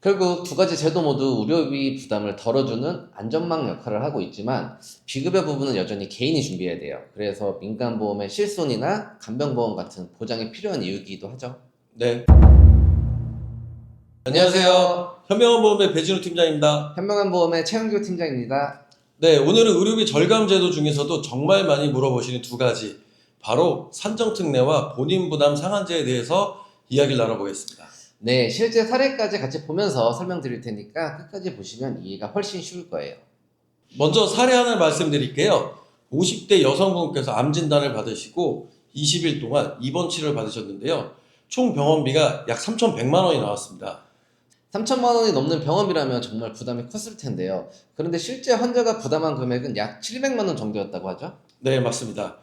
결국 두 가지 제도 모두 의료비 부담을 덜어주는 안전망 역할을 하고 있지만 비급여 부분은 여전히 개인이 준비해야 돼요. 그래서 민간보험의 실손이나 간병보험 같은 보장이 필요한 이유이기도 하죠. 네, 안녕하세요. 현명한보험의 배진우 팀장입니다. 현명한보험의 최영규 팀장입니다. 네, 오늘은 의료비 절감 제도 중에서도 정말 많이 물어보시는 두 가지, 바로 산정특례와 본인부담 상한제에 대해서 이야기를 나눠보겠습니다. 네, 실제 사례까지 같이 보면서 설명드릴 테니까 끝까지 보시면 이해가 훨씬 쉬울 거예요. 먼저 사례 하나 말씀드릴게요. 50대 여성분께서 암 진단을 받으시고 20일 동안 입원 치료를 받으셨는데요. 총 병원비가 약 3,100만 원이 나왔습니다. 3천만 원이 넘는 병원비라면 정말 부담이 컸을 텐데요. 그런데 실제 환자가 부담한 금액은 약 700만 원 정도였다고 하죠? 네, 맞습니다.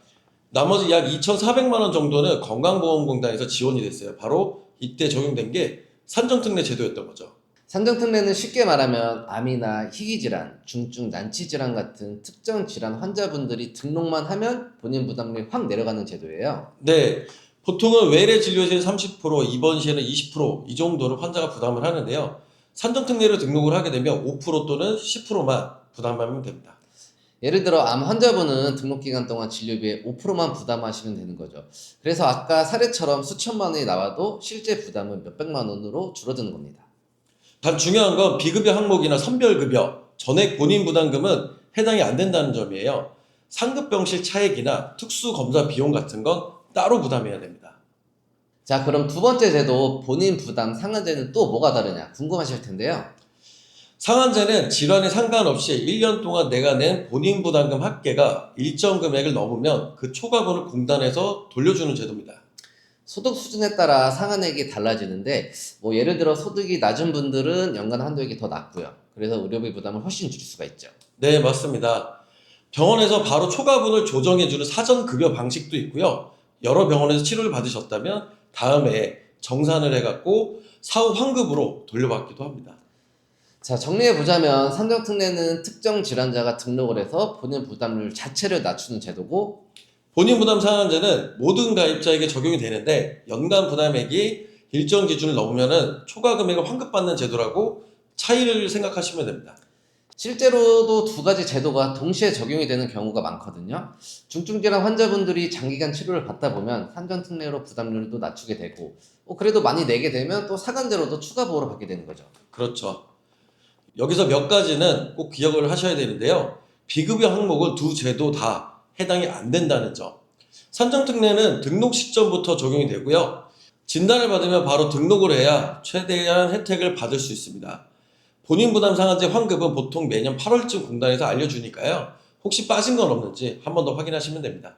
나머지 약 2,400만 원 정도는 건강보험공단에서 지원이 됐어요. 바로 이때 적용된 게 산정특례 제도였던 거죠. 산정특례는 쉽게 말하면 암이나 희귀질환, 중증 난치질환 같은 특정 질환 환자분들이 등록만 하면 본인 부담률이 확 내려가는 제도예요. 네, 보통은 외래 진료 시에 30%, 입원 시에는 20%이 정도를 환자가 부담을 하는데요. 산정특례로 등록을 하게 되면 5% 또는 10%만 부담하면 됩니다. 예를 들어 암 환자분은 등록 기간 동안 진료비의 5%만 부담하시면 되는 거죠. 그래서 아까 사례처럼 수천만 원이 나와도 실제 부담은 몇백만 원으로 줄어드는 겁니다. 단 중요한 건 비급여 항목이나 선별급여, 전액 본인 부담금은 해당이 안 된다는 점이에요. 상급병실 차액이나 특수검사 비용 같은 건 따로 부담해야 됩니다. 자, 그럼 두 번째 제도 본인 부담 상한제는 또 뭐가 다르냐 궁금하실 텐데요. 상한제는 질환에 상관없이 1년 동안 내가 낸 본인 부담금 합계가 일정 금액을 넘으면 그 초과분을 공단에서 돌려주는 제도입니다. 소득 수준에 따라 상한액이 달라지는데 예를 들어 소득이 낮은 분들은 연간 한도액이 더 낮고요. 그래서 의료비 부담을 훨씬 줄일 수가 있죠. 네, 맞습니다. 병원에서 바로 초과분을 조정해주는 사전급여 방식도 있고요. 여러 병원에서 치료를 받으셨다면 다음에 정산을 해갖고 사후 환급으로 돌려받기도 합니다. 자, 정리해보자면 산정특례는 특정 질환자가 등록을 해서 본인 부담률 자체를 낮추는 제도고 본인 부담 상한제는 모든 가입자에게 적용이 되는데 연간 부담액이 일정 기준을 넘으면 초과 금액을 환급받는 제도라고 차이를 생각하시면 됩니다. 실제로도 두 가지 제도가 동시에 적용이 되는 경우가 많거든요. 중증질환 환자분들이 장기간 치료를 받다 보면 산정특례로 부담률도 낮추게 되고 그래도 많이 내게 되면 또 사간제로도 추가 보호를 받게 되는 거죠. 그렇죠. 여기서 몇 가지는 꼭 기억을 하셔야 되는데요. 비급여 항목은 두 제도 다 해당이 안 된다는 점. 산정특례는 등록 시점부터 적용이 되고요. 진단을 받으면 바로 등록을 해야 최대한 혜택을 받을 수 있습니다. 본인 부담 상한제 환급은 보통 매년 8월쯤 공단에서 알려주니까요. 혹시 빠진 건 없는지 한 번 더 확인하시면 됩니다.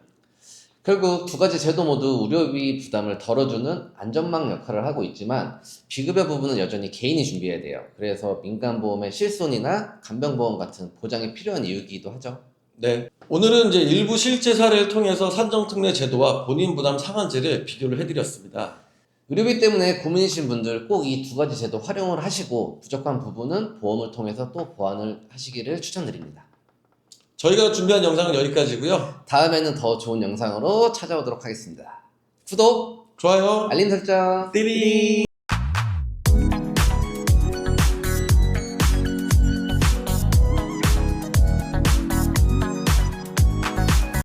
결국 두 가지 제도 모두 의료비 부담을 덜어주는 안전망 역할을 하고 있지만 비급여 부분은 여전히 개인이 준비해야 돼요. 그래서 민간보험의 실손이나 간병보험 같은 보장이 필요한 이유이기도 하죠. 네. 오늘은 이제 일부 실제 사례를 통해서 산정특례 제도와 본인 부담 상한제를 비교를 해드렸습니다. 의료비 때문에 고민이신 분들 꼭 이 두 가지 제도 활용을 하시고 부족한 부분은 보험을 통해서 또 보완을 하시기를 추천드립니다. 저희가 준비한 영상은 여기까지고요. 다음에는 더 좋은 영상으로 찾아오도록 하겠습니다. 구독, 좋아요. 알림 설정, 띠리